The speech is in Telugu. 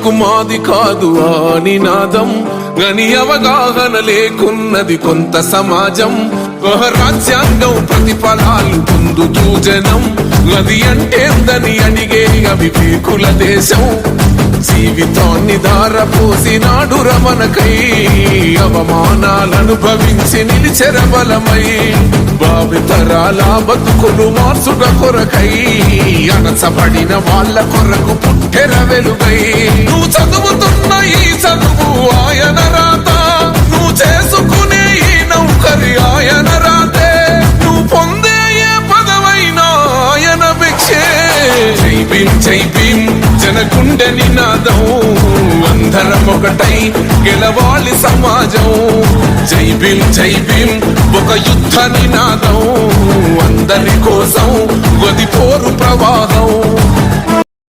బతుకు మాది కాదు ఆ నినాదం గని అవగాహన లేకున్నది కొంత సమాజం రాజ్యాంగం ప్రతిఫలాలు పొందుతూ జనం అది అంటేందని అడిగే అవివేకుల దేశం జీవితాన్ని ధారపోసినాడు రమణకై అవమానాలనుభవించి నిలిచెర బలమై భావితరాల బతుకులు మార్చుట కొరకై అణచబడిన వాళ్ళ కొరకు పుట్టెర వెలుగై నువ్వు చదువుతున్న ఈ చదువు ఆయన రాత నువ్వు చేసుకునే ఈ నౌకరి ఆయన రాతే నువ్వు పొందే ఏ పదవైనా ఆయన భిక్షే జై భీమ్ జై భీమ్ జనగుండె నినాదం అందరం ఒకటై గెలవాలి సమాజం జై భీమ్ ఒక యుద్ధ నినాదం అందరి కోసం గది పోరు ప్రవాహం